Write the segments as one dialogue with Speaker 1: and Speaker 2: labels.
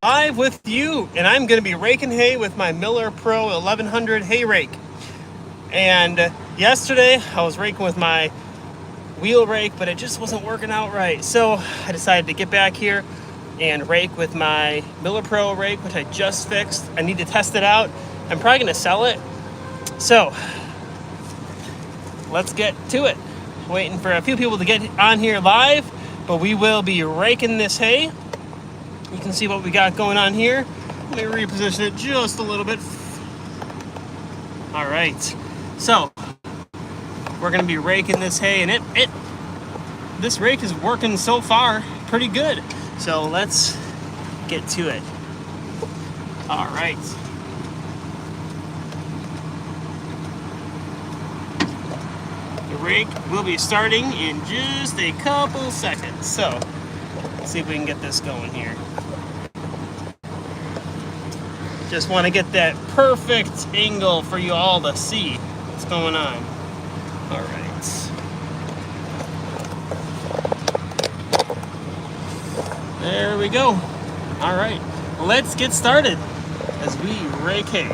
Speaker 1: live with you, and I'm going to be raking hay with my Miller Pro 1100 hay rake. And yesterday I was raking with my wheel rake, but it just wasn't working out right. So I decided to get back here and rake with my Miller Pro rake, which I just fixed. I need to test it out. I'm probably going to sell it. So let's get to it. Waiting for a few people to get on here live, but we will be raking this hay. You can see what we got going on here. Let me reposition it just a little bit. All right, so we're gonna be raking this hay, and this rake is working so far pretty good. So let's get to it. All right. The rake will be starting in just a couple seconds. So let's see if we can get this going here. Just want to get that perfect angle for you all to see what's going on. All right. There we go. All right, let's get started as we rake hay.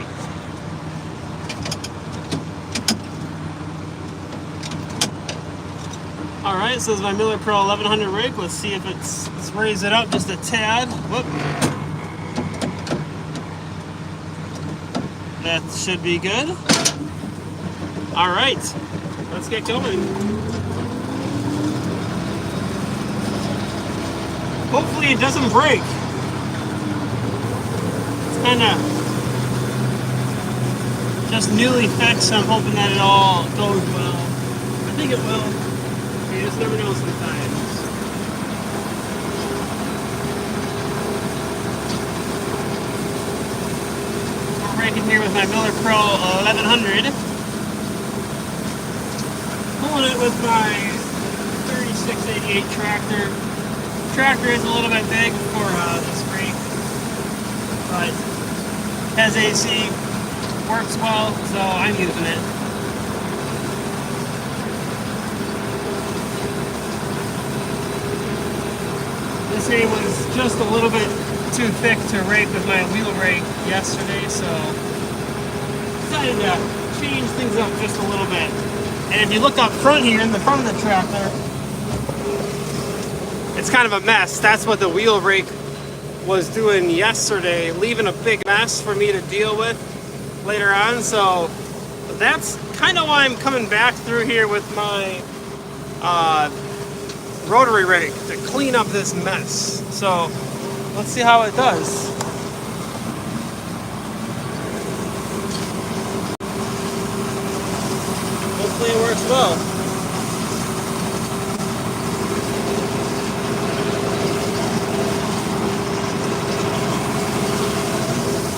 Speaker 1: All right, so this is my Miller Pro 1100 rake. Let's see if let's raise it up just a tad. Whoop. That should be good. All right, let's get going. Hopefully it doesn't break. It's kind of just newly fixed, so I'm hoping that it all goes well. I think it will. You just never know sometimes. We're raking here with my Miller Pro 1100. Pulling it with my 3688 tractor. Tractor is a little bit big for this rake, but has AC, works well, so I'm using it. This hay was just a little bit too thick to rake with my wheel rake yesterday, so decided to change things up just a little bit. And if you look up front here in the front of the tractor, it's kind of a mess. That's what the wheel rake was doing yesterday, leaving a big mess for me to deal with later on. So that's kind of why I'm coming back through here with my rotary rake to clean up this mess. So let's see how it does. Hopefully it works well.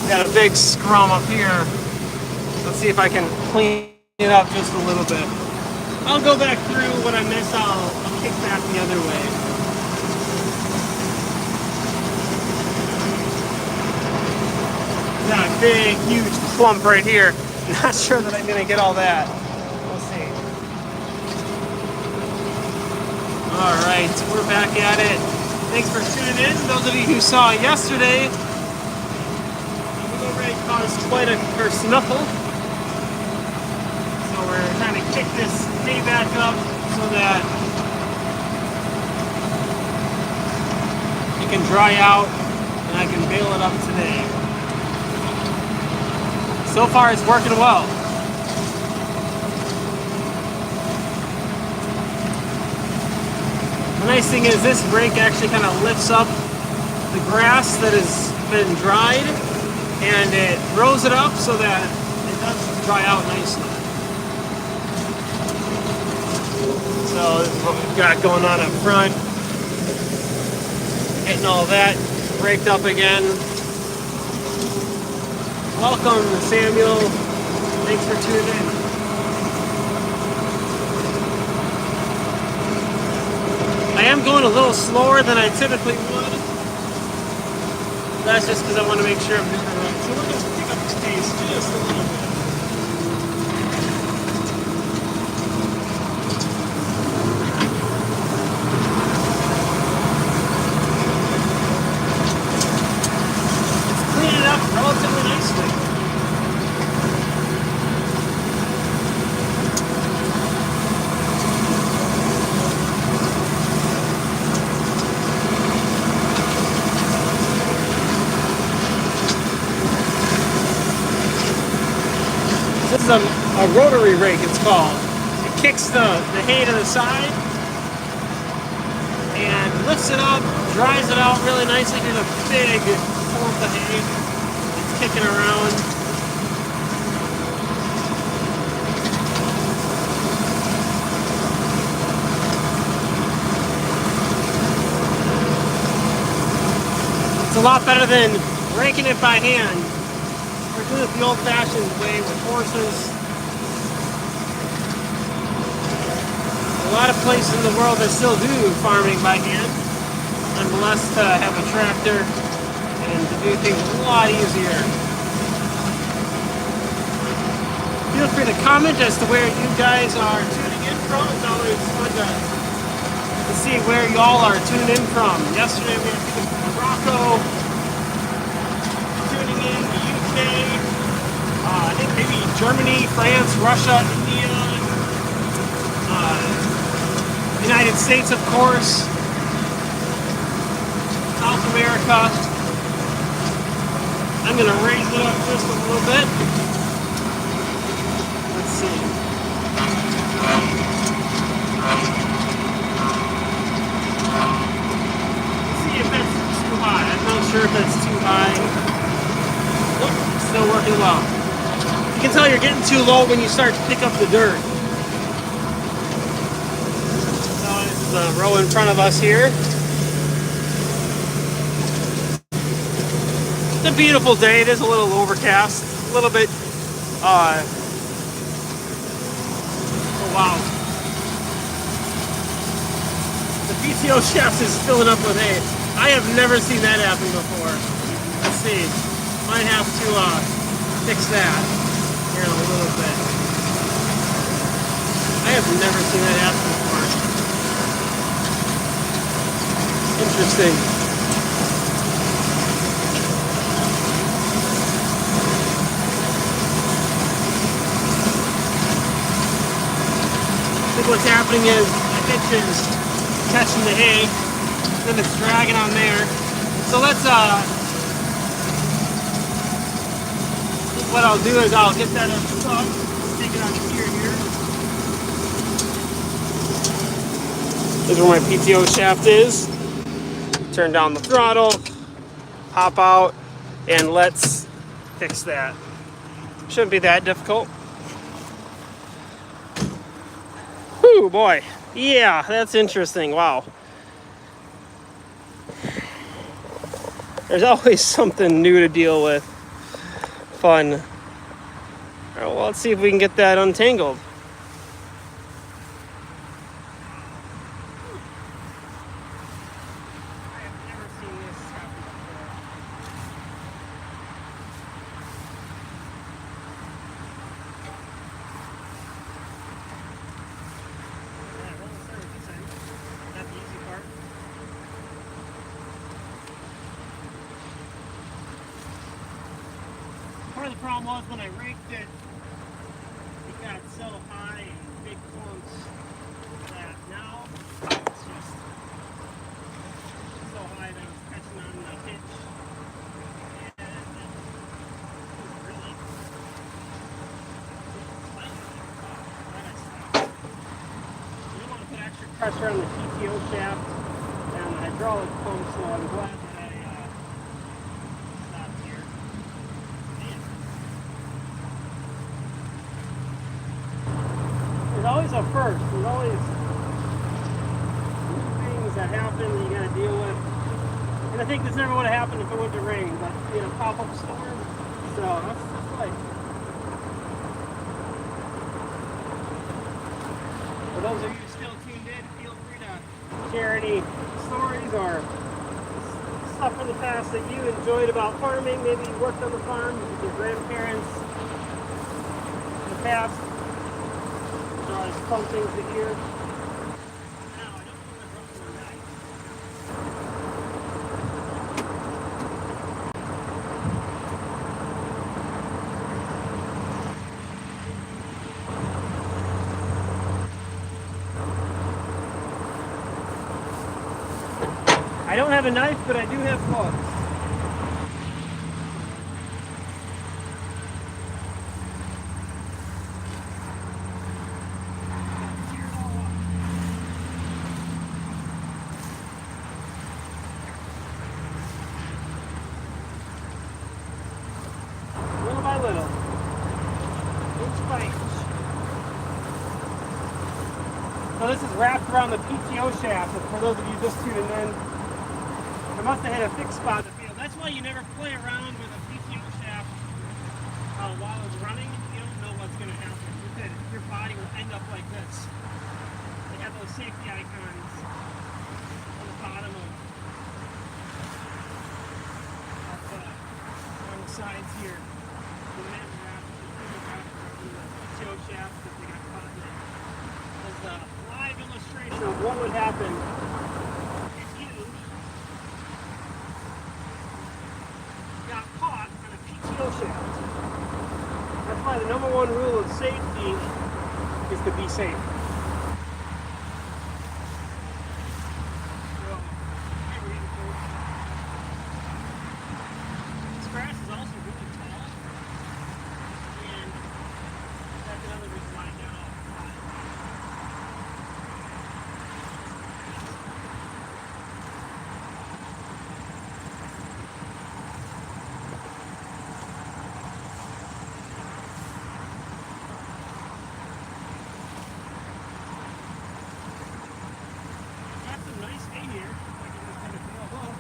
Speaker 1: Got a big scrum up here. Let's see if I can clean it up just a little bit. I'll go back through what I missed. I'll kick back the other way. Got a big, huge clump right here. Not sure that I'm gonna get all that. We'll see. All right, we're back at it. Thanks for tuning in. Those of you who saw yesterday, caused quite a kerfuffle. So we're trying to kick this hay back up so that it can dry out and I can bale it up today. So far it's working well. The nice thing is this rake actually kind of lifts up the grass that has been dried, and it throws it up so that it does dry out nicely. So this is what we've got going on up front. Getting all that raked up again. Welcome, Samuel. Thanks for tuning in. I am going a little slower than I typically would. That's just because I want to make sure I'm doing it right. So we're going to pick up the pace just a little bit. is a rotary rake, it's called. It kicks the hay to the side and lifts it up, dries it out really nicely. Here's a big clump of hay. It's kicking around. It's a lot better than raking it by hand. We're doing it the old-fashioned way with horses. A lot of places in the world that still do farming by hand. I'm blessed to have a tractor and to do things a lot easier. Feel free to comment as to where you guys are tuning in from. It's always fun to see where y'all are tuning in from. Yesterday we had people from Morocco tuning in, the UK, I think maybe Germany, France, Russia, India, United States, of course, South America. I'm going to raise it up just a little bit. Let's see. Let's see if that's too high. I'm not sure if that's too high. Nope, still working well. You can tell you're getting too low when you start to pick up the dirt. The row in front of us here. It's a beautiful day. It is a little overcast, a little bit. Oh wow! The PTO shaft is filling up with hay. I have never seen that happen before. Let's see. Might have to fix that here in a little bit. I have never seen that happen before. Interesting. I think what's happening is the hitch is catching the hay, then it's dragging on there. So let's what I'll do is I'll get that up the top, take it out of here. This is where my PTO shaft is. Turn down the throttle, hop out, and let's fix that. Shouldn't be that difficult. Whew, boy. Yeah, that's interesting. Wow. There's always something new to deal with. Fun. All right, well, let's see if we can get that untangled. Part of the problem was when I raked it, it got so high and big clumps that now it's just so high that it's catching on the hitch. And it's really tight. You don't want to put extra pressure on the PTO shaft and the hydraulic pump, so I'm glad that I stopped here. There's always a first. There's always new things that happen that you got to deal with. And I think this never would have happened if it went to rain, but you know, pop-up storm. So that's life. For those of you still tuned in, feel free to share any stories or stuff from the past that you enjoyed about farming. Maybe you worked on the farm with your grandparents in the past. There's fun things to hear. Now, I don't want to run the knife. I don't have a knife, but I do have gloves. spike. So this is wrapped around the PTO shaft. And for those of you just tuning in, I must have hit a fixed spot in the field. That's why you never play around with a PTO shaft while it's running. You don't know what's going to happen. Your body will end up like this. They have those safety icons on the bottom of on the sides here. The net wrap, the PTO shaft that they got caught in. There's a live illustration of what would happen if you got caught on a PTO shaft. That's why the number one rule of safety is to be safe. This grass is also really tall, and that's another reason why I got off the line. Got some nice hay here. I can just kind of feel low.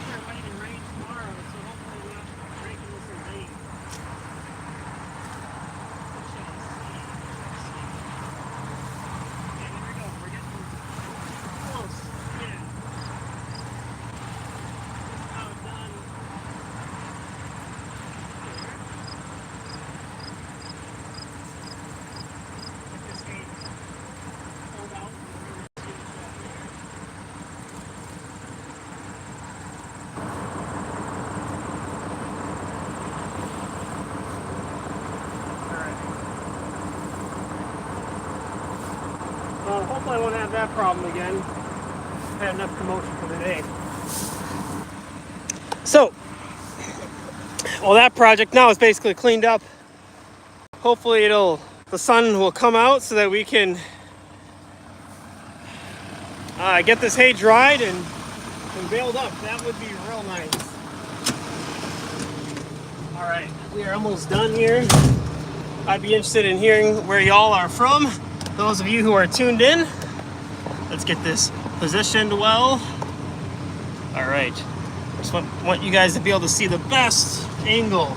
Speaker 1: They're light and rain tomorrow, so hopefully we're not breaking with some rain. We shall see. Okay, here we go. We're getting close. Yeah. Just about done. Get this hay pulled out. Well, hopefully I won't have that problem again. I've had enough commotion for the day. So, well, that project now is basically cleaned up. Hopefully the sun will come out so that we can get this hay dried and baled up. That would be real nice. All right, we are almost done here. I'd be interested in hearing where y'all are from. Those of you who are tuned in, let's get this positioned well. All right, just want you guys to be able to see the best angle.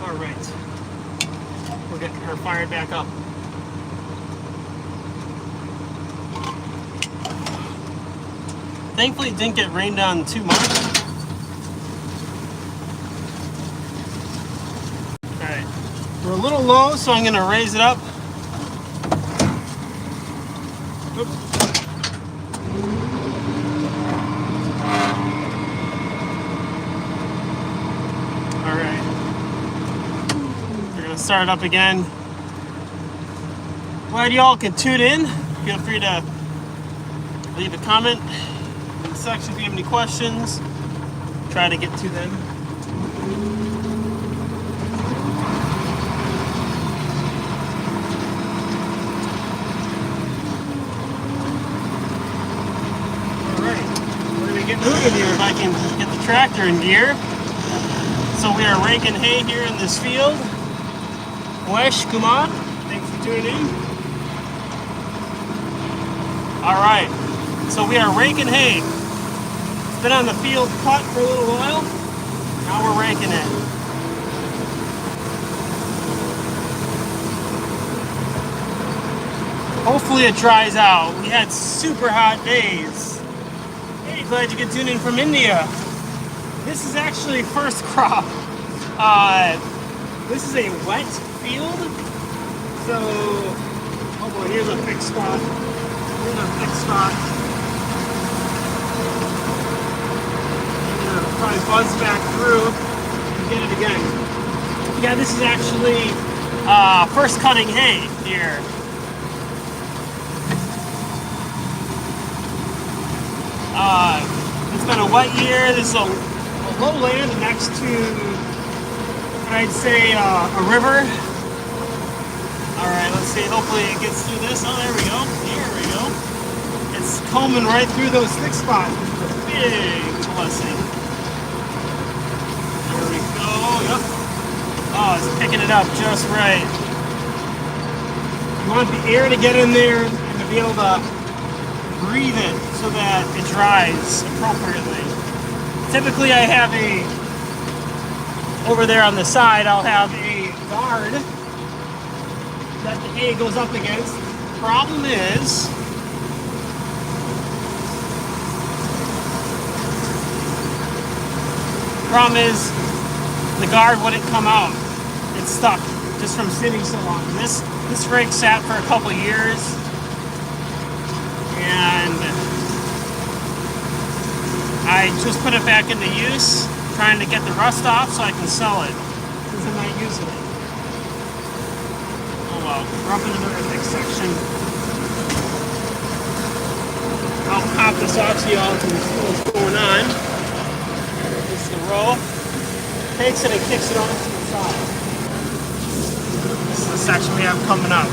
Speaker 1: All right, we'll get her fired back up. Thankfully, it didn't get rained on too much. All right, we're a little low, so I'm gonna raise it up. Oops. All right, we're gonna start it up again. Glad y'all can tune in. Feel free to leave a comment in the section if you have any questions. Try to get to them. Moving here if I can get the tractor in gear. So we are raking hay here in this field. Wesh, Kumar, thanks for tuning in. All right, so we are raking hay. It's been on the field cut for a little while. Now we're raking it. Hopefully it dries out. We had super hot days. Glad you could tune in from India. This is actually first crop. This is a wet field. So, oh boy, here's a fixed spot. Here's a fixed spot. I'm gonna probably buzz back through and get it again. Yeah, this is actually first cutting hay here. It's been a wet year. This is a lowland next to, I'd say, a river. All right, let's see. Hopefully it gets through this. Oh, there we go. Here we go. It's combing right through those thick spots, which is a big blessing. There we go. Yep. Oh, it's picking it up just right. You want the air to get in there and to be able to breathe it so that it dries appropriately. Typically I have over there on the side, I'll have a guard that the hay goes up against. Problem is, the guard wouldn't come out. It's stuck just from sitting so long. This rake sat for a couple years, and I just put it back into use, trying to get the rust off so I can sell it, since I'm not using it. Oh well, we're up into the next section. I'll pop this off so y'all can see what's going on. This is the roll. Takes it and kicks it off to the side. This is the section we have coming up.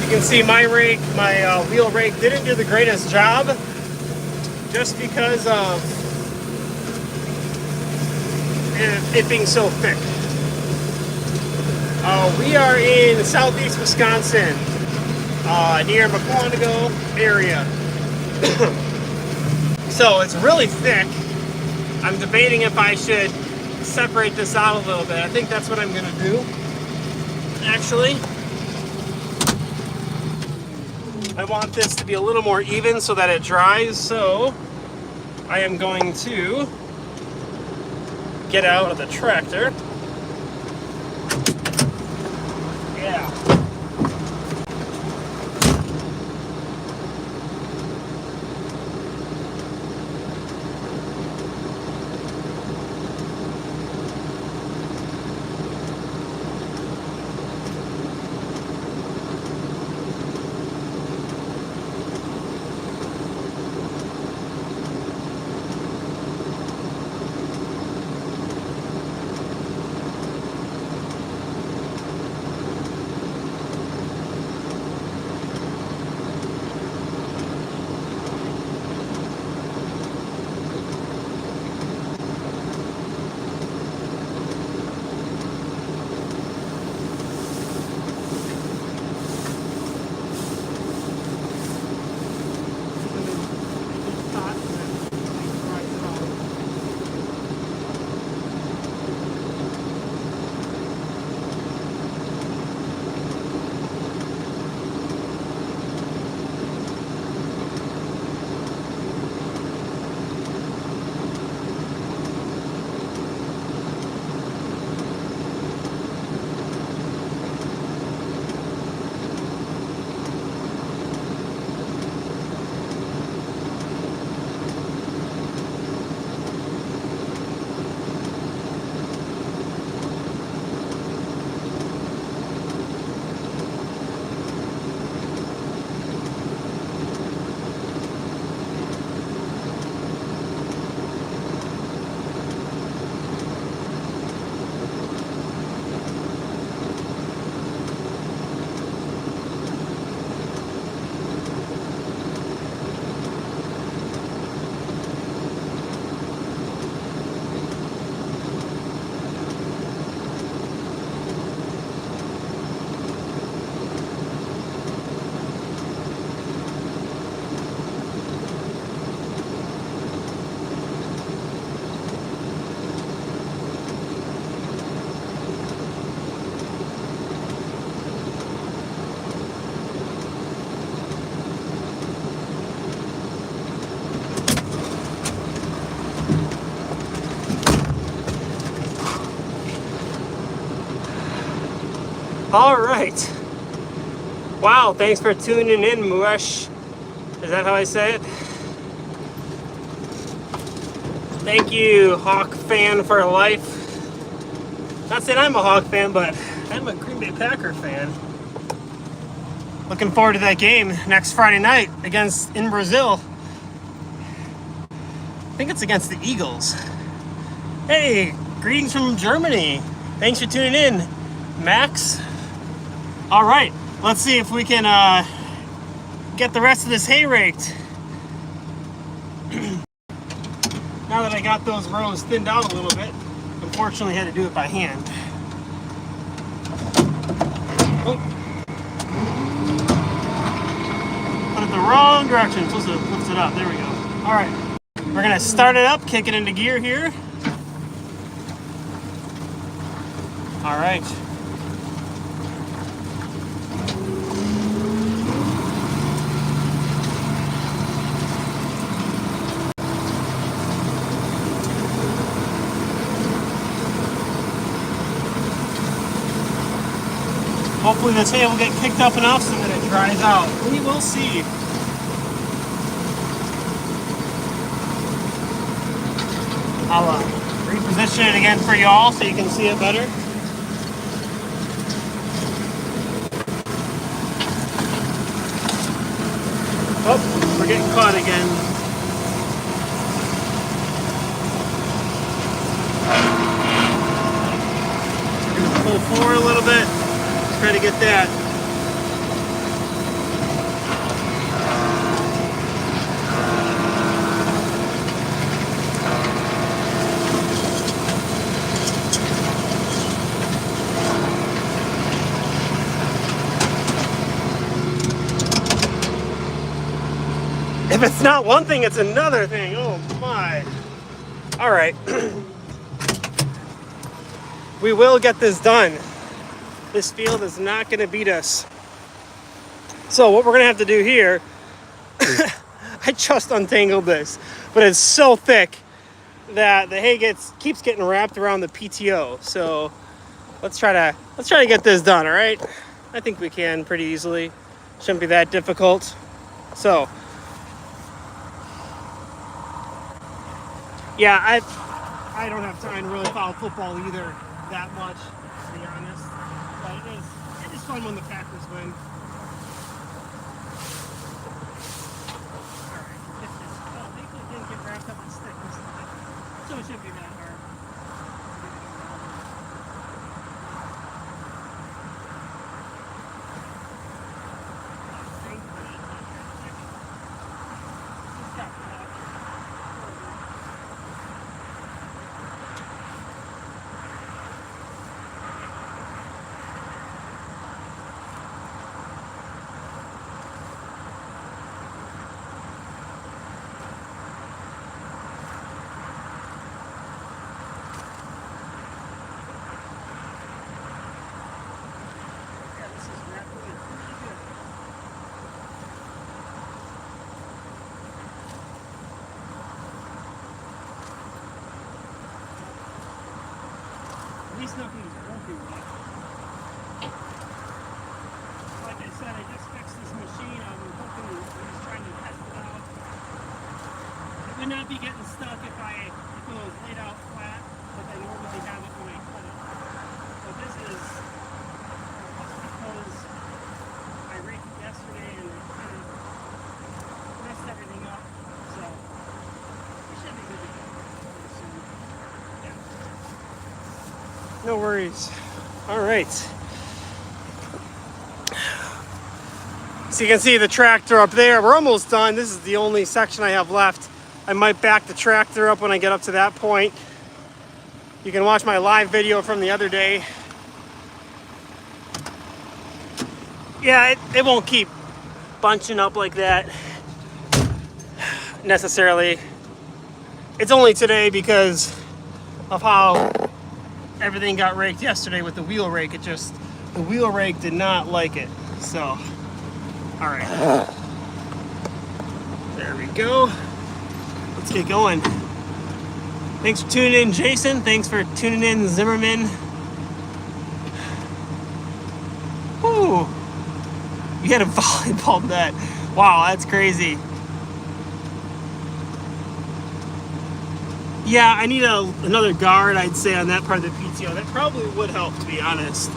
Speaker 1: You can see my rake, my wheel rake, didn't do the greatest job, just because of it being so thick. We are in southeast Wisconsin, near McQuantico area. So it's really thick. I'm debating if I should separate this out a little bit. I think that's what I'm gonna do, actually. I want this to be a little more even so that it dries, so I am going to get out of the tractor. Yeah. All right. Wow, thanks for tuning in, Muesh. Is that how I say it? Thank you, Hawk fan for life. Not saying I'm a Hawk fan, but I'm a Green Bay Packer fan. Looking forward to that game next Friday night in Brazil. I think it's against the Eagles. Hey, greetings from Germany. Thanks for tuning in, Max. All right, let's see if we can get the rest of this hay raked. Now that I got those rows thinned out a little bit. Unfortunately, I had to do it by hand. Oh. Put it the wrong direction. Supposed to lift it up. There we go. All right. We're gonna start it up, kick it into gear here. All right. Hopefully this hay will get kicked up enough so that it dries out. We will see. I'll reposition it again for y'all so you can see it better. Oh, we're getting caught again. We're going to pull forward a little bit. Try to get that. If it's not one thing, it's another thing. Oh my. All right. We will get this done. This field is not going to beat us. So what we're going to have to do here, I just untangled this, but it's so thick that the hay keeps getting wrapped around the PTO. So let's try to get this done, all right? I think we can pretty easily. Shouldn't be that difficult. So yeah, I don't have time to really follow football either that much, to be honest. But it is fun when the Packers win. Alright, get this. Oh, thankfully it didn't get wrapped up in stick this time. So it shouldn't be that hard. At least nothing's broken yet. Like I said, I just fixed this machine. I'm hoping I'm just trying to test it out. It would not be getting stuck if it was laid out flat, but I normally have it when I cut it. So this is because I raked it yesterday and it kind of messed everything up. So it should be good to go pretty soon. Yeah. No worries. All right. So you can see the tractor up there. We're almost done. This is the only section I have left. I might back the tractor up when I get up to that point. You can watch my live video from the other day. Yeah, it won't keep bunching up like that necessarily. It's only today because of how everything got raked yesterday with the wheel rake. The wheel rake did not like it. So, all right. There we go. Let's get going. Thanks for tuning in, Jason. Thanks for tuning in, Zimmerman. Whoo! You had a volleyball net. Wow, that's crazy. Yeah, I need another guard, I'd say, on that part of the PTO. That probably would help, to be honest.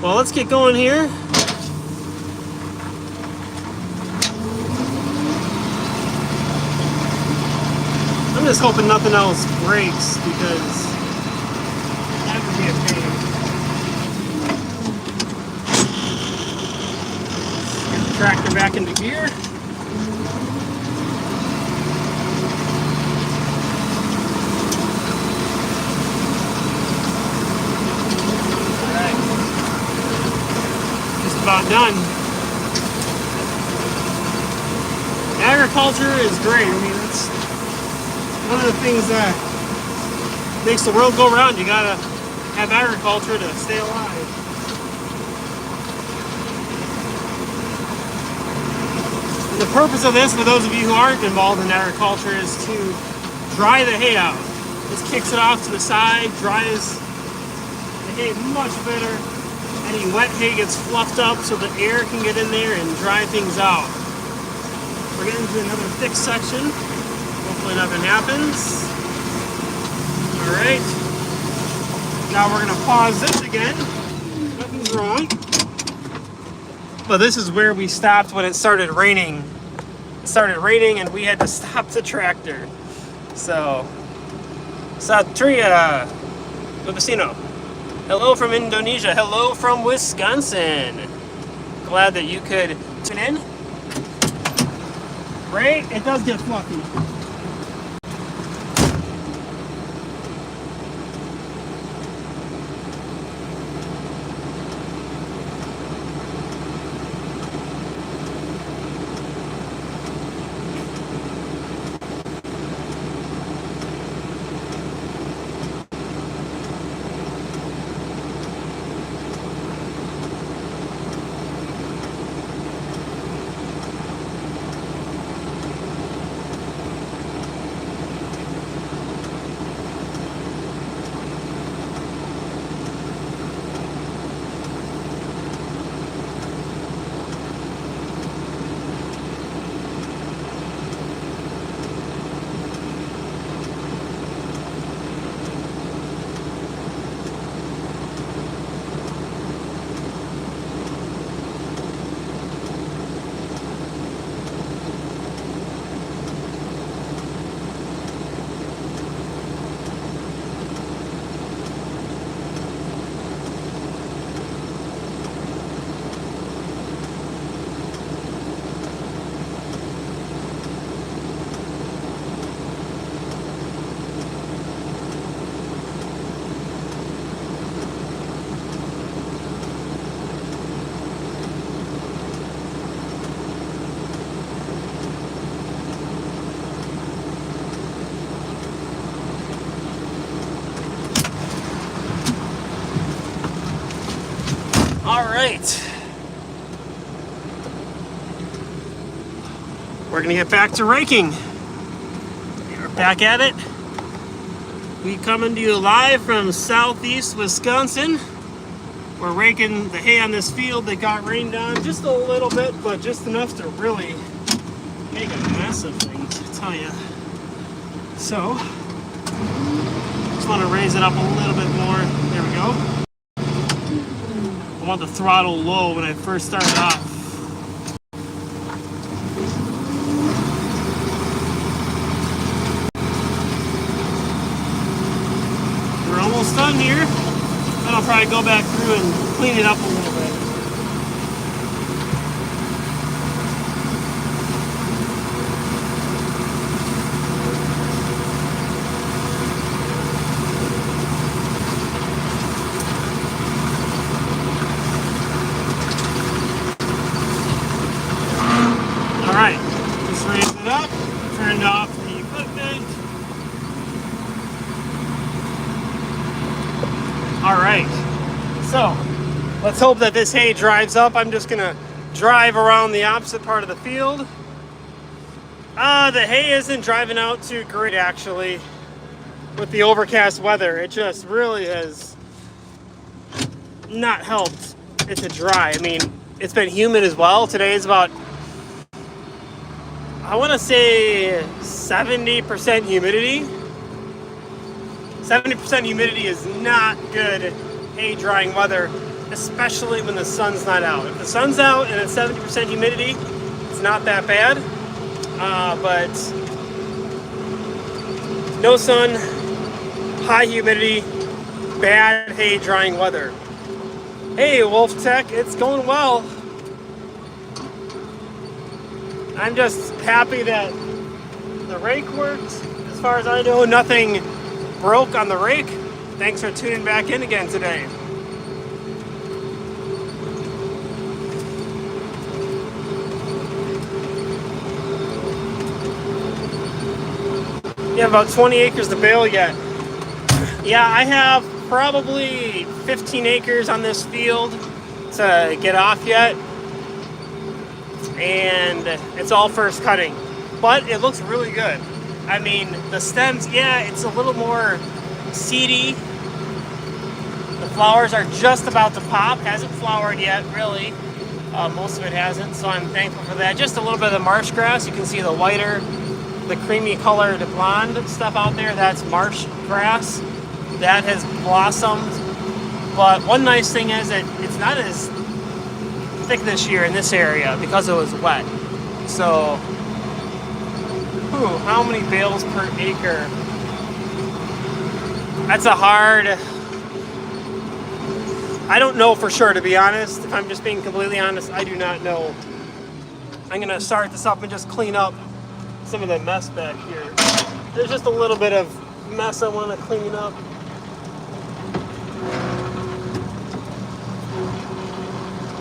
Speaker 1: Well, let's get going here. I'm just hoping nothing else breaks because that would be a pain. Get the tractor back into gear. done. Agriculture is great. I mean, it's one of the things that makes the world go round. You gotta have agriculture to stay alive. The purpose of this, for those of you who aren't involved in agriculture, is to dry the hay out. This kicks it off to the side, dries the hay much better. Any wet hay gets fluffed up so the air can get in there and dry things out. We're getting to another thick section. Hopefully nothing happens. All right. Now we're gonna pause this again. Nothing's wrong. But this is where we stopped when it started raining. It started raining and we had to stop the tractor. So, Satria, Vecino. Hello from Indonesia. Hello from Wisconsin. Glad that you could tune in. Right? It does get fluffy. All right. We're gonna get back to raking. We're back at it. We coming to you live from southeast Wisconsin. We're raking the hay on this field that got rained on just a little bit, but just enough to really make a mess of things, I tell you. So, just want to raise it up a little bit more. There we go. I want the throttle low when I first started off. We're almost done here. Then I'll probably go back through and clean it up a little bit. Alright, just raised it up, turned off the equipment. Alright, so let's hope that this hay dries up. I'm just gonna drive around the opposite part of the field. The hay isn't driving out too great actually with the overcast weather. It just really has not helped it to dry. I mean, it's been humid as well. Today is about, I want to say 70% humidity. 70% humidity is not good hay drying weather, especially when the sun's not out. If the sun's out and it's 70% humidity, it's not that bad. But no sun, high humidity, bad hay drying weather. Hey, Wolf Tech, it's going well. I'm just happy that the rake worked. As far as I know, nothing broke on the rake. Thanks for tuning back in again today. You have about 20 acres to bale yet. Yeah, I have probably 15 acres on this field to get off yet. And it's all first cutting. But it looks really good. I mean, the stems, yeah, it's a little more seedy. The flowers are just about to pop. Hasn't flowered yet, really. Most of it hasn't, so I'm thankful for that. Just a little bit of the marsh grass. You can see the whiter, the creamy colored blonde stuff out there. That's marsh grass. That has blossomed. But one nice thing is that it's not as thick this year in this area because it was wet. So, how many bales per acre? That's a hard... I don't know for sure, to be honest. If I'm just being completely honest, I do not know. I'm gonna start this up and just clean up some of the mess back here. There's just a little bit of mess I want to clean up.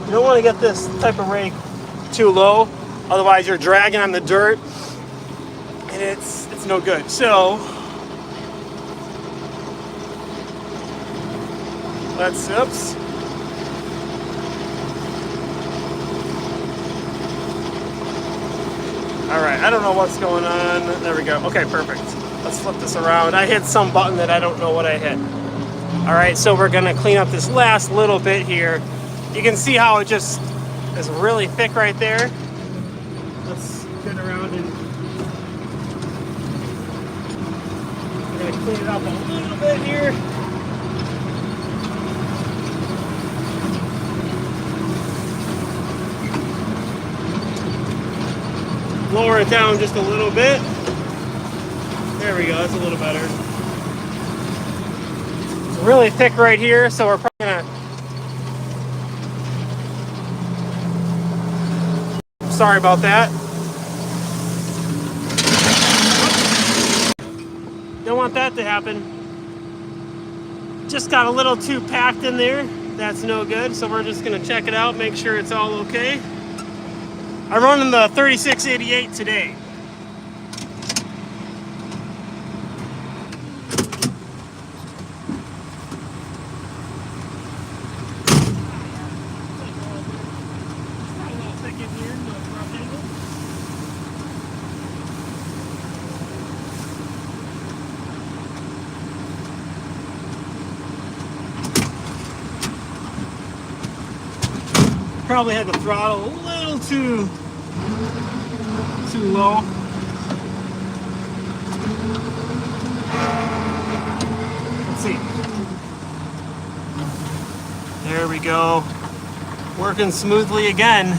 Speaker 1: You don't want to get this type of rake too low, otherwise you're dragging on the dirt and it's no good. So let's, oops. All right, I don't know what's going on. There we go. Okay, perfect. Let's flip this around. I hit some button that I don't know what I hit. All right, so we're gonna clean up this last little bit here. You can see how it just is really thick right there. Let's get around and we're gonna clean it up a little bit here. Lower it down just a little bit. There we go, that's a little better. It's really thick right here, so we're probably gonna... Sorry about that. Don't want that to happen. Just got a little too packed in there. That's no good, so we're just gonna check it out, make sure it's all okay. I'm running the 3688 today. Probably had the throttle a little too low. Let's see. There we go. Working smoothly again.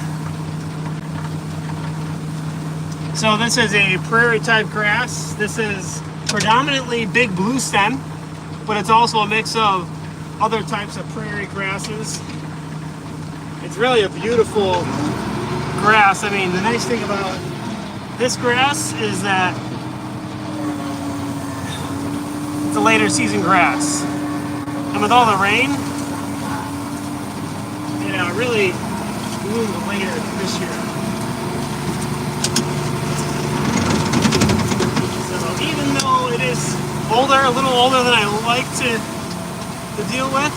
Speaker 1: So this is a prairie type grass. This is predominantly big blue stem, but it's also a mix of other types of prairie grasses. It's really a beautiful grass. I mean, the nice thing about this grass is that it's a later season grass. And with all the rain, it really bloomed later this year. So even though it is older, a little older than I like to deal with,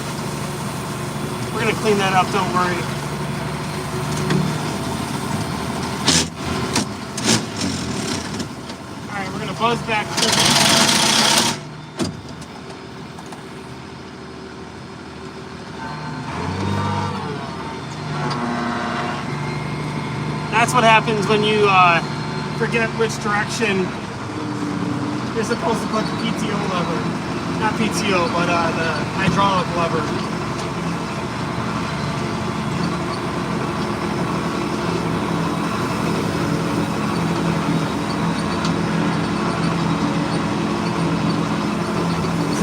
Speaker 1: we're gonna clean that up, don't worry. Buzz back through. That's what happens when you forget which direction you're supposed to put the PTO lever. Not PTO, but the hydraulic lever.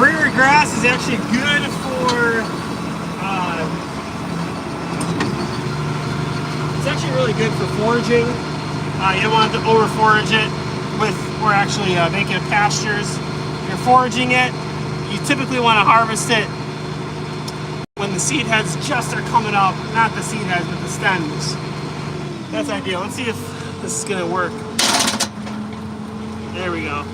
Speaker 1: Prairie grass is actually good for, it's actually really good for foraging. You don't want to over forage it with, or actually making it pastures. If you're foraging it, you typically want to harvest it when the seed heads just are coming up. Not the seed heads, but the stems. That's ideal. Let's see if this is going to work. There we go.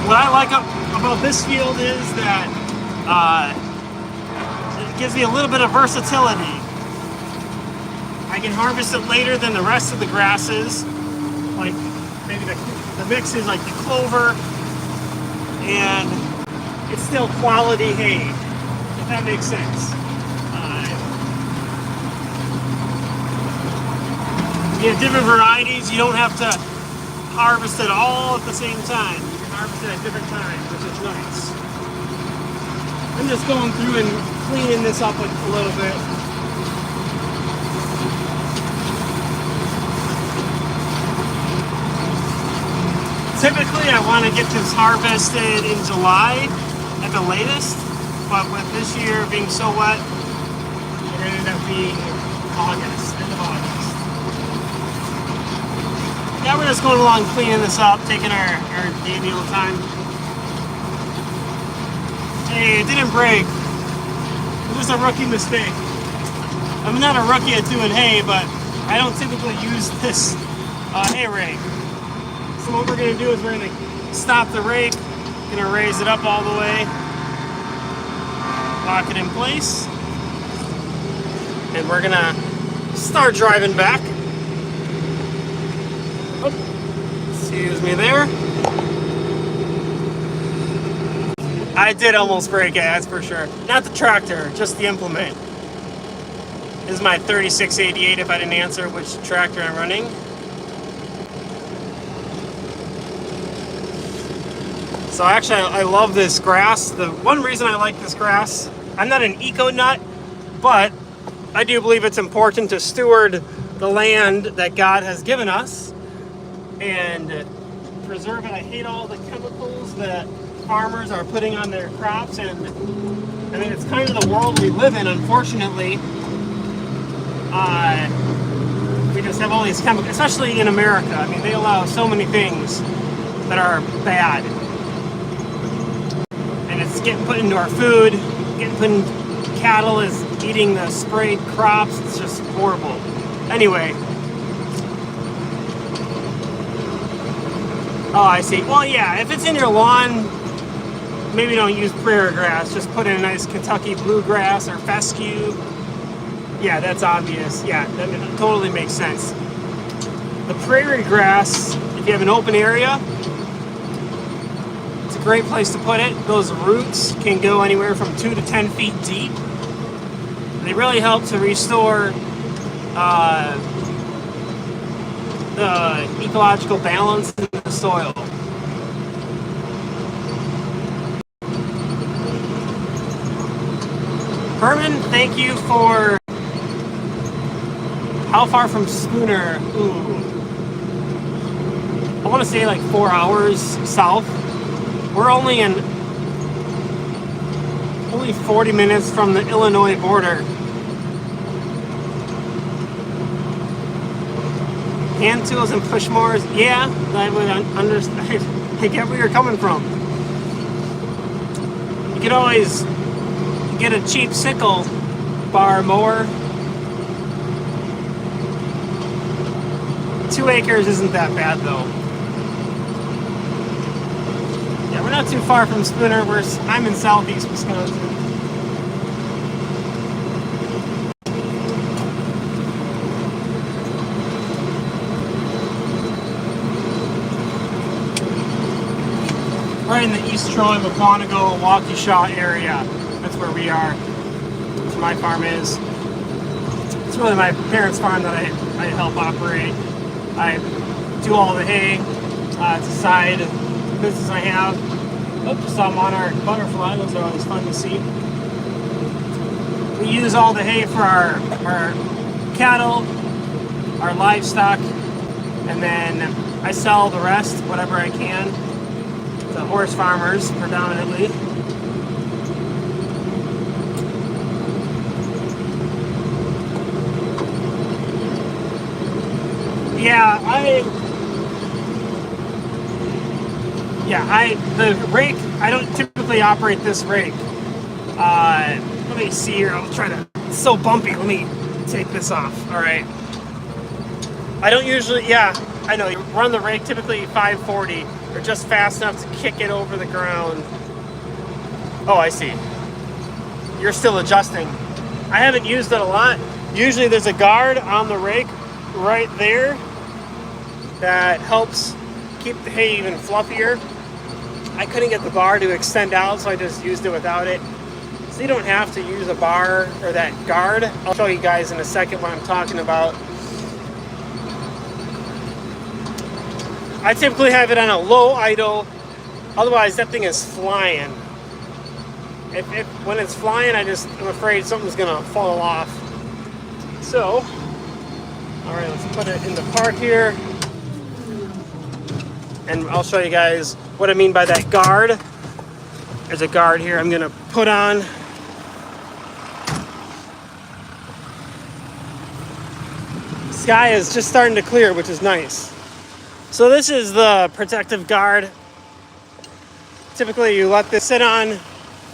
Speaker 1: what I like about this field is that it gives me a little bit of versatility. I can harvest it later than the rest of the grasses, like maybe the mix is like the clover, and it's still quality hay, if that makes sense. You have different varieties. You don't have to harvest it all at the same time. You can harvest it at different times, which is nice. I'm just going through and cleaning this up a little bit. Typically, I want to get this harvested in July at the latest, but with this year being so wet, it ended up being August, end of August. Yeah, we're just going along cleaning this up, taking our daily little time. Hey, it didn't break. It was a rookie mistake. I'm not a rookie at doing hay, but I don't typically use this hay rake. So what we're going to do is we're going to stop the rake, going to raise it up all the way, lock it in place, and we're going to start driving back. Excuse me there. I did almost break it, that's for sure. Not the tractor, just the implement. This is my 3688 if I didn't answer which tractor I'm running. So actually, I love this grass. The one reason I like this grass, I'm not an eco nut, but I do believe it's important to steward the land that God has given us and preserve it. I hate all the chemicals that farmers are putting on their crops, and I mean, it's kind of the world we live in, unfortunately. We just have all these chemicals, especially in America. I mean, they allow so many things that are bad. And it's getting put into our food, getting put in, cattle is eating the sprayed crops. It's just horrible. Anyway. Oh, I see. Well, yeah, if it's in your lawn, maybe don't use prairie grass. Just put in a nice Kentucky bluegrass or fescue. Yeah, that's obvious. Yeah, that totally makes sense. The prairie grass, if you have an open area, it's a great place to put it. Those roots can go anywhere from 2 to 10 feet deep. They really help to restore the ecological balance in the soil. Herman, thank you for... How far from Spooner? Ooh. I want to say like 4 hours south. We're only 40 minutes from the Illinois border. Hand tools and push mowers, yeah, I would understand. I get where you're coming from. You could always get a cheap sickle bar mower. 2 acres isn't that bad though. Yeah, we're not too far from Spooner. I'm in southeast Wisconsin. Right in the East Troy, McQuantico, Waukesha area. That's where we are. That's where my farm is. It's really my parents' farm that I help operate. I do all the hay. It's a side business I have. Oops, some monarch butterfly. Those are always fun to see. We use all the hay for our cattle, our livestock, and then I sell the rest, whatever I can, to horse farmers predominantly. The rake, I don't typically operate this rake. Let me see here, I'll try to, it's so bumpy, let me take this off, all right. I don't usually, I know you run the rake typically 540 or just fast enough to kick it over the ground. Oh, I see. You're still adjusting. I haven't used it a lot. Usually there's a guard on the rake right there that helps keep the hay even fluffier. I couldn't get the bar to extend out, so I just used it without it. So you don't have to use a bar or that guard. I'll show you guys in a second what I'm talking about. I typically have it on a low idle, otherwise that thing is flying. When it's flying, I'm afraid something's gonna fall off. So, all right, let's put it in the park here. And I'll show you guys what I mean by that guard. There's a guard here I'm gonna put on. Sky is just starting to clear, which is nice. So this is the protective guard. Typically you let this sit on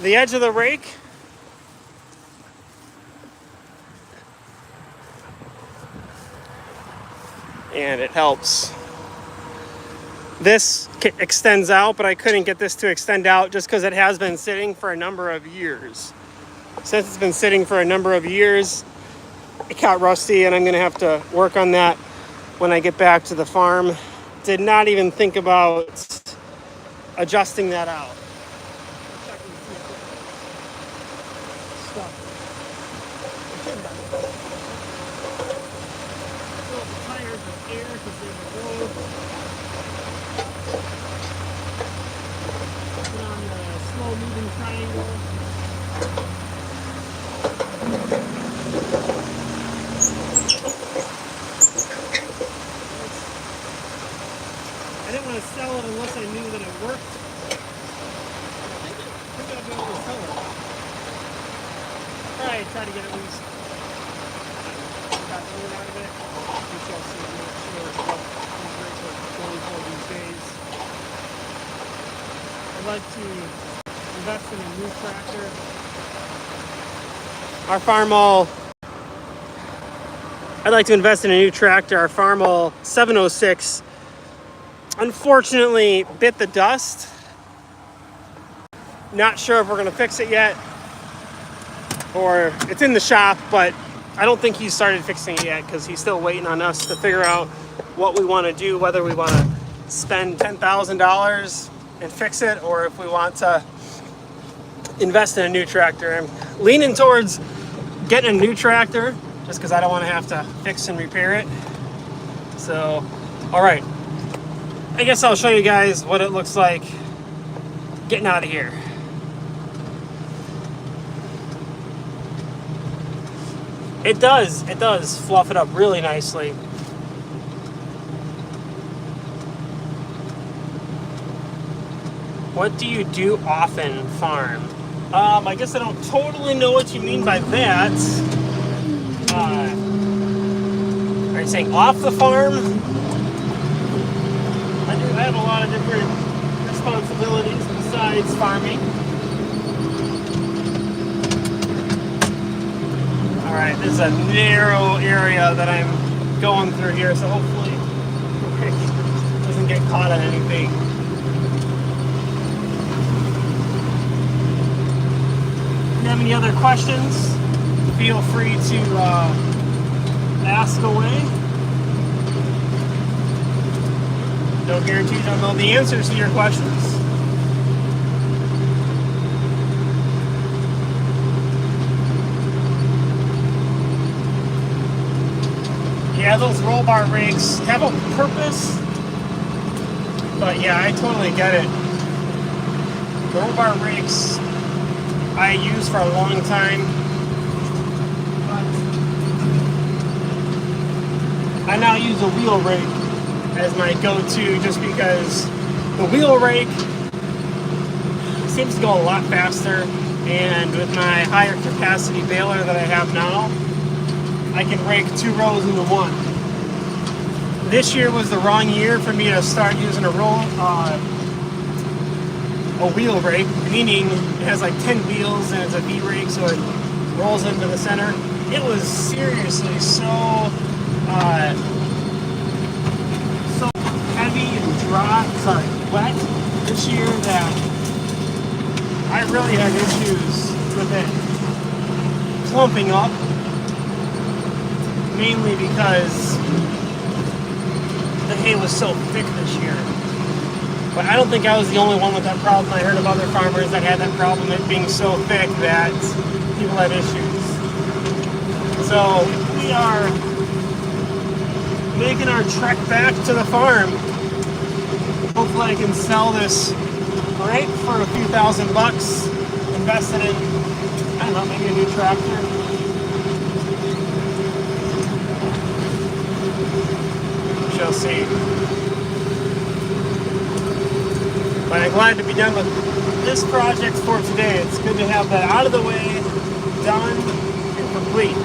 Speaker 1: the edge of the rake. And it helps. This extends out, but I couldn't get this to extend out just because it has been sitting for a number of years. Since it's been sitting for a number of years, it got rusty, and I'm gonna have to work on that when I get back to the farm. Did not even think about adjusting that out.
Speaker 2: I didn't want to sell it unless I knew that it worked. I think I'll be able to sell it. Try to get at least got one out of it. We shall see. I'm not sure what these rates are going for these days. I'd like to invest in a new tractor.
Speaker 1: I'd like to invest in a new tractor. Our Farmall 706 unfortunately bit the dust. Not sure if we're going to fix it yet, or it's in the shop, but I don't think he's started fixing it yet because he's still waiting on us to figure out what we want to do, whether we want to spend $10,000 and fix it, or if we want to invest in a new tractor. I'm leaning towards getting a new tractor just because I don't want to have to fix and repair it. So, all right. I guess I'll show you guys what it looks like getting out of here. It does fluff it up really nicely. What do you do often, farm? I guess I don't totally know what you mean by that. Are you saying off the farm? I have a lot of different responsibilities besides farming. Alright, this is a narrow area that I'm going through here, so hopefully it doesn't get caught on anything. If you have any other questions, feel free to ask away. No guarantees I'll know the answers to your questions. Yeah, those roll bar rakes have a purpose, but yeah, I totally get it. Roll bar rakes I used for a long time, but I now use a wheel rake as my go-to just because the wheel rake seems to go a lot faster, and with my higher capacity baler that I have now, I can rake 2 rows into one. This year was the wrong year for me to start using a wheel rake, meaning it has like 10 wheels and it's a V rake, so it rolls into the center. It was seriously so wet this year that I really had issues with it clumping up, mainly because the hay was so thick this year. But I don't think I was the only one with that problem. I heard of other farmers that had that problem, it being so thick that people had issues. So we are making our trek back to the farm. Hopefully I can sell this rake for a few $1,000 bucks, invest it in, I don't know, maybe a new tractor. We shall see. But I'm glad to be done with this project for today. It's good to have that out of the way, done, and complete.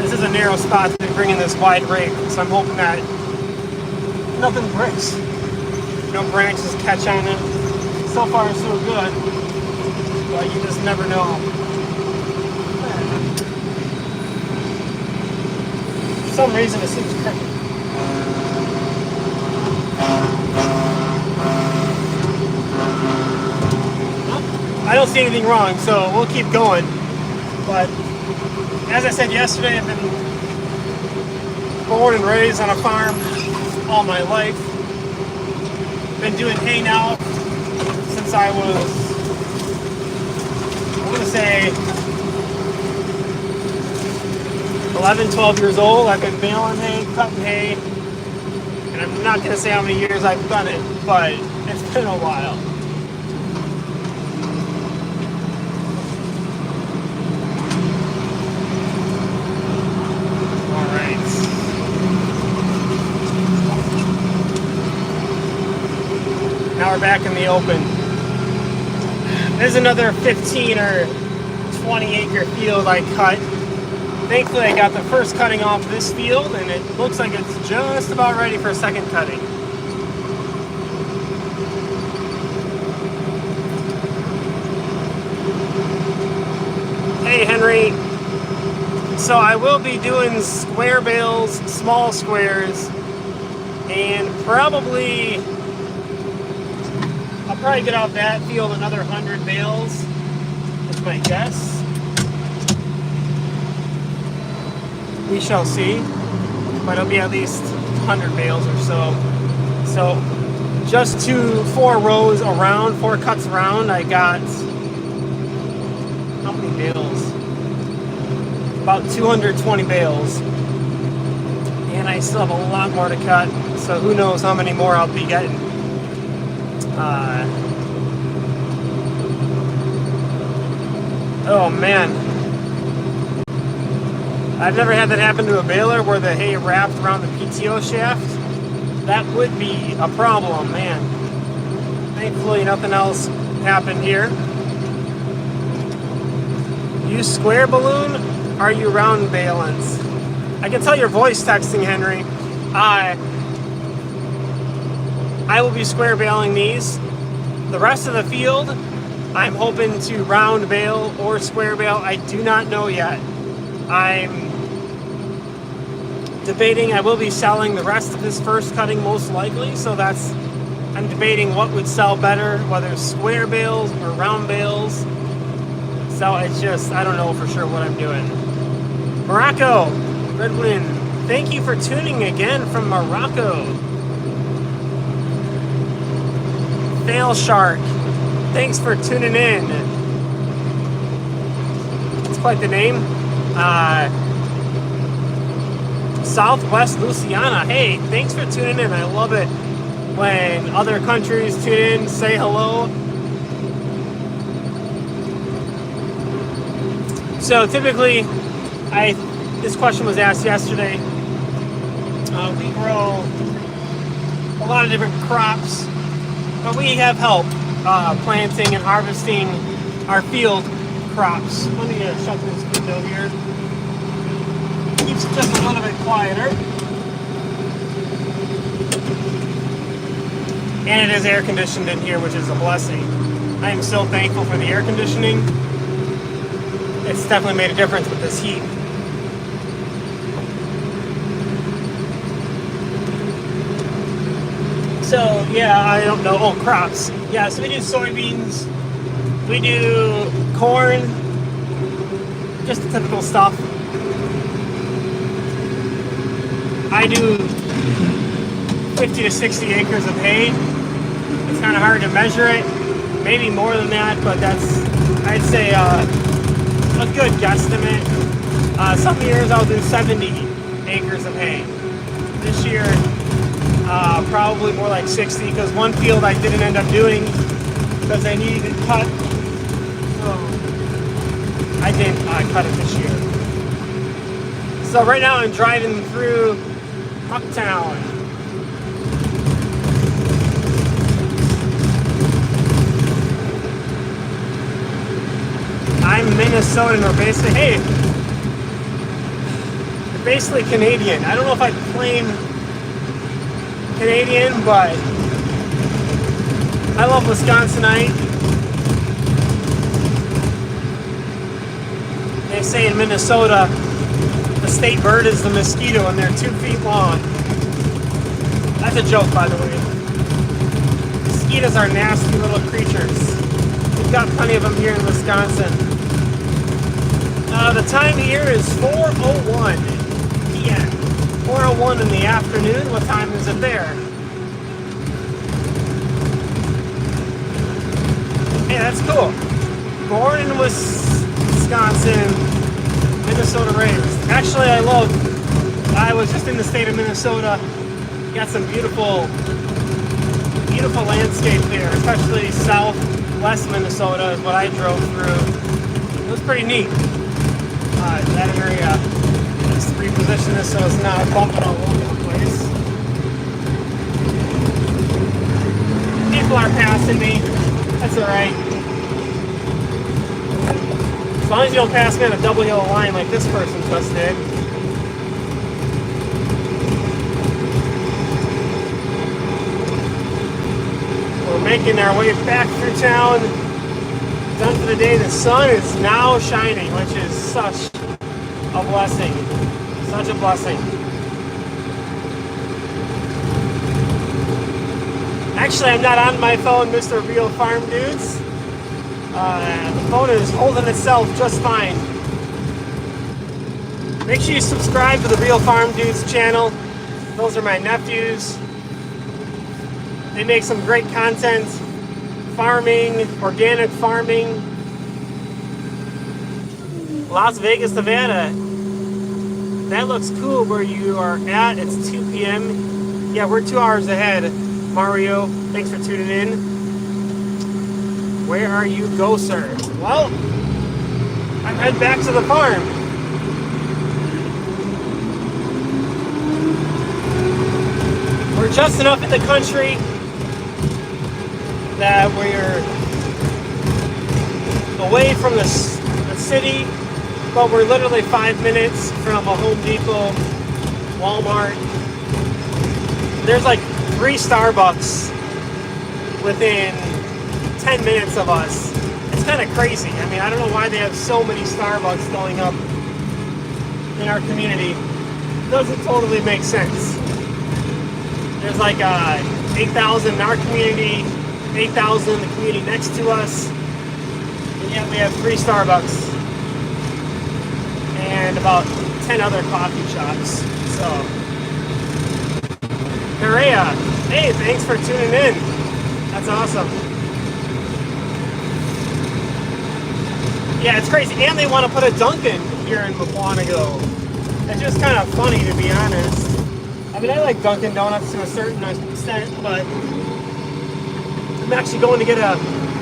Speaker 1: This is a narrow spot to bring in this wide rake, so I'm hoping that nothing breaks. No branches catch on it. So far, so good, but you just never know. For some reason, it seems crooked. I don't see anything wrong, so we'll keep going. But as I said yesterday, I've been born and raised on a farm all my life. Been doing hay now since I was, I'm going to say, 11, 12 years old. I've been baling hay, cutting hay, and I'm not going to say how many years I've done it, but it's been a while. All right. Now we're back in the open. There's another 15 or 20 acre field I cut. Thankfully, I got the first cutting off this field, and it looks like it's just about ready for a second cutting. Hey, Henry. So I will be doing square bales, small squares, and I'll probably get off that field another 100 bales. That's my guess. We shall see, but it'll be at least 100 bales or so. So just 4 rows around, 4 cuts around, I got, how many bales? About 220 bales. And I still have a lot more to cut, so who knows how many more I'll be getting. Oh man. I've never had that happen to a baler where the hay wrapped around the PTO shaft. That would be a problem, man. Thankfully, nothing else happened here. You square balloon? Are you round balance? I can tell you're voice texting, Henry. I will be square baling these. The rest of the field, I'm hoping to round bale or square bale. I do not know yet. I'm debating. I will be selling the rest of this first cutting most likely, so I'm debating what would sell better, whether square bales or round bales. So it's just, I don't know for sure what I'm doing. Morocco, Redwin, thank you for tuning again from Morocco. Fail Shark, thanks for tuning in. It's quite the name. Southwest Louisiana, hey, thanks for tuning in. I love it when other countries tune in, say hello. So typically, this question was asked yesterday. We grow a lot of different crops, but we have help planting and harvesting our field crops. Let me shut this window here. Keeps it just a little bit quieter. And it is air conditioned in here, which is a blessing. I am so thankful for the air conditioning. It's definitely made a difference with this heat. So yeah, I don't know. Oh, crops. Yeah, so we do soybeans, we do corn, just the typical stuff. I do 50 to 60 acres of hay. It's kind of hard to measure it. Maybe more than that, but that's, I'd say, a good guesstimate. Some years I'll do 70 acres of hay. This year, probably more like 60, because one field I didn't end up doing because I needed it cut. So I didn't cut it this year. So right now I'm driving through Uptown. I'm Minnesotan, or basically, hey, they're basically Canadian. I don't know if I'd claim Canadian, but I love Wisconsinite. They say in Minnesota, the state bird is the mosquito, and they're 2 feet long. That's a joke, by the way. Mosquitoes are nasty little creatures. We've got plenty of them here in Wisconsin. The time here is 4:01 p.m. 4:01 in the afternoon. What time is it there? Hey, that's cool. Born in Wisconsin, Minnesota raised. Actually, I was just in the state of Minnesota. Got some beautiful landscape there, especially southwest Minnesota is what I drove through. It was pretty neat. That area, just reposition this so it's not bumping all over the place. People are passing me. That's alright. As long as you don't pass me on a double yellow line like this person just did. We're making our way back through town. Done for the day. The sun is now shining, which is such a blessing. Such a blessing. Actually, I'm not on my phone, Mr. Real Farm Dudes. The phone is holding itself just fine. Make sure you subscribe to the Real Farm Dudes channel. Those are my nephews. They make some great content. Farming, organic farming. Las Vegas, Nevada. That looks cool where you are at. It's 2 p.m. Yeah, we're 2 hours ahead. Mario, thanks for tuning in. Where are you, go, sir? Well, I'm heading back to the farm. We're just enough in the country that we're away from the city, but we're literally 5 minutes from a Home Depot, Walmart. There's like 3 Starbucks within 10 minutes of us. It's kind of crazy. I mean, I don't know why they have so many Starbucks going up in our community. It doesn't totally make sense. There's like 8,000 in our community, 8,000 in the community next to us, and yet we have 3 Starbucks and about 10 other coffee shops. So, Korea, hey, thanks for tuning in. That's awesome. Yeah, it's crazy. And they want to put a Dunkin' here in Mukwonago. It's just kind of funny, to be honest. I mean, I like Dunkin' Donuts to a certain extent, but I'm actually going to get a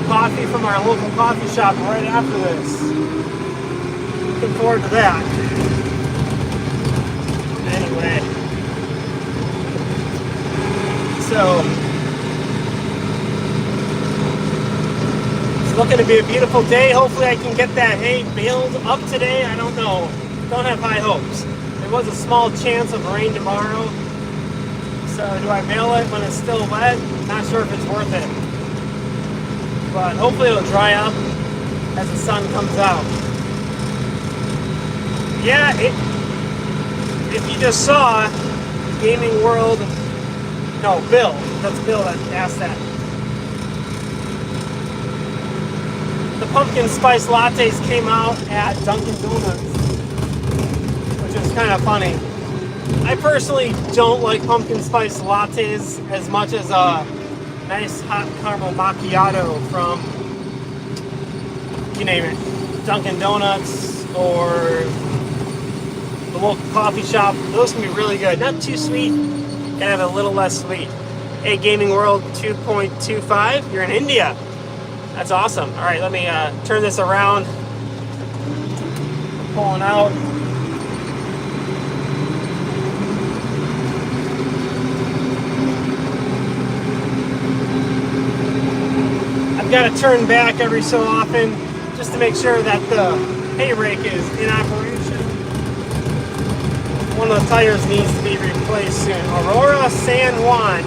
Speaker 1: coffee from our local coffee shop right after this. Looking forward to that. Anyway. So, it's looking to be a beautiful day. Hopefully I can get that hay baled up today. I don't know. Don't have high hopes. There was a small chance of rain tomorrow. So do I bale it when it's still wet? Not sure if it's worth it. But hopefully it'll dry up as the sun comes out. Yeah, if you just saw Gaming World, no, Bill. That's Bill that asked that. The pumpkin spice lattes came out at Dunkin' Donuts, which is kind of funny. I personally don't like pumpkin spice lattes as much as a nice hot caramel macchiato from, you name it, Dunkin' Donuts or the local coffee shop. Those can be really good. Not too sweet, can have a little less sweet. Hey, Gaming World 2.25, you're in India. That's awesome. All right, let me turn this around. Pulling out. I've got to turn back every so often just to make sure that the hay rake is in operation. One of the tires needs to be replaced soon. Aurora, San Juan.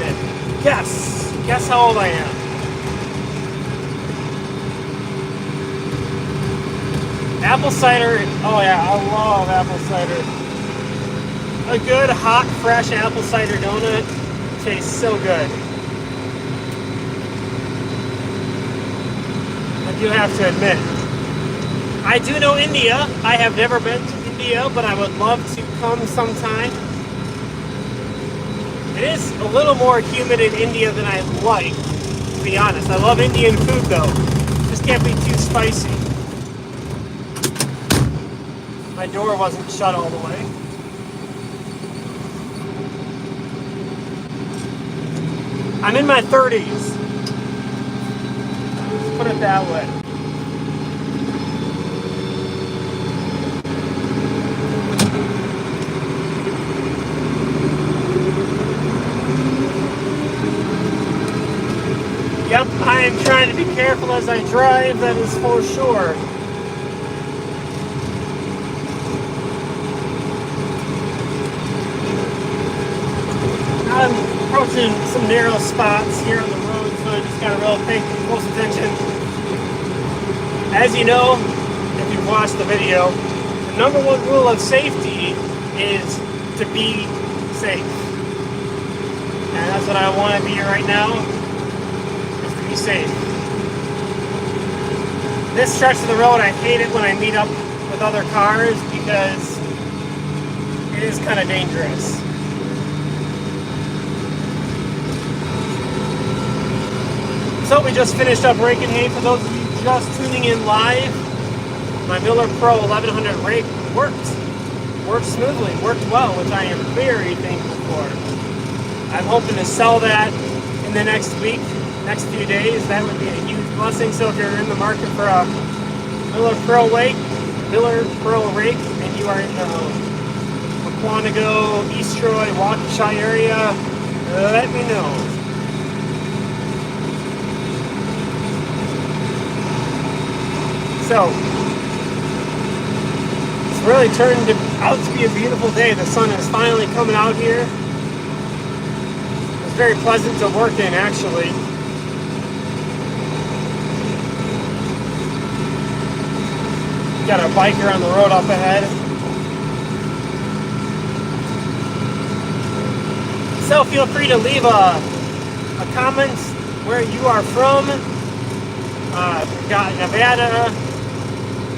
Speaker 1: Guess how old I am. Apple cider, oh yeah, I love apple cider. A good, hot, fresh apple cider donut tastes so good. I do have to admit, I do know India. I have never been to India, but I would love to come sometime. It is a little more humid in India than I like, to be honest. I love Indian food though. Just can't be too spicy. My door wasn't shut all the way. I'm in my 30s. Let's put it that way. Yep, I am trying to be careful as I drive, that is for sure. I'm approaching some narrow spots here on the road, so I just gotta really pay close attention. As you know, if you've watched the video, the number one rule of safety is to be safe. And that's what I want to be right now, is to be safe. This stretch of the road, I hate it when I meet up with other cars because it is kind of dangerous. So we just finished up raking hay. For those of you just tuning in live, my Miller Pro 1100 rake worked smoothly, worked well, which I am very thankful for. I'm hoping to sell that in the next week, next few days. That would be a huge blessing. So if you're in the market for a Miller Pro rake, and you are in the Mukwonago, East Troy, Waukesha area, let me know. So, it's really turned out to be a beautiful day. The sun is finally coming out here. It's very pleasant to work in, actually. Got a biker on the road up ahead. So feel free to leave a comment where you are from. We've got Nevada.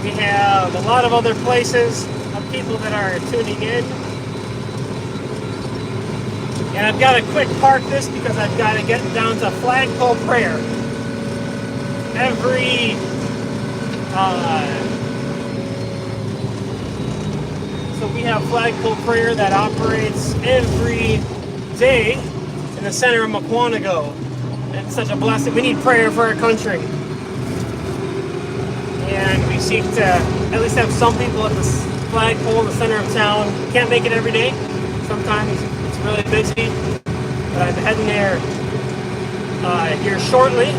Speaker 1: We have a lot of other places of people that are tuning in. And I've got to quick park this because I've got to get down to flagpole prayer. So we have flagpole prayer that operates every day in the center of Mukwonago. It's such a blessing. We need prayer for our country. And we seek to at least have some people at the flagpole in the center of town. Can't make it every day. Sometimes it's really busy. But I'm heading there here shortly.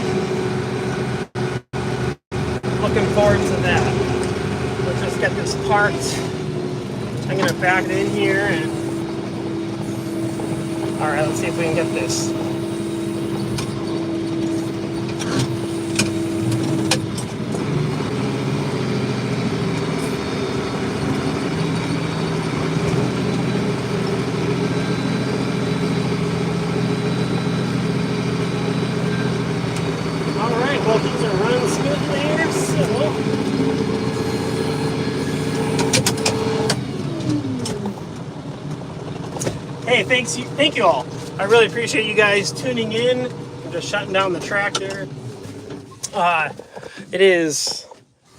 Speaker 1: Looking forward to that. Let's just get this parked. I'm going to back it in here. And alright, let's see if we can get this. Hey, thank you all. I really appreciate you guys tuning in. I'm just shutting down the tractor. It has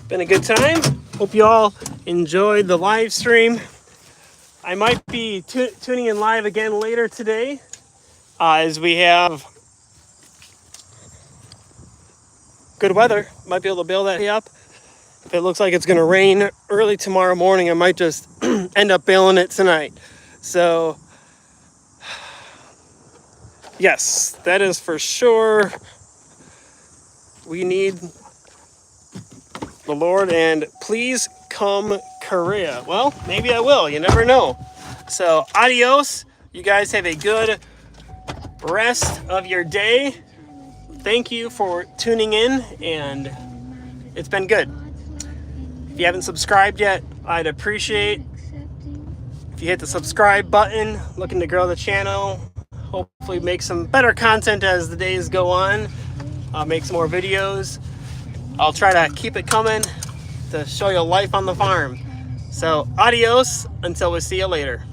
Speaker 1: been a good time. Hope you all enjoyed the live stream. I might be tuning in live again later today, as we have good weather. Might be able to bail that up. If it looks like it's going to rain early tomorrow morning, I might just end up bailing it tonight. So, yes, that is for sure. We need the Lord, and please come Korea. Well, maybe I will. You never know. So, adios. You guys have a good rest of your day. Thank you for tuning in, and it's been good. If you haven't subscribed yet, I'd appreciate if you hit the subscribe button. Looking to grow the channel, hopefully make some better content as the days go on. I'll make some more videos. I'll try to keep it coming to show you life on the farm. So adios until we see you later.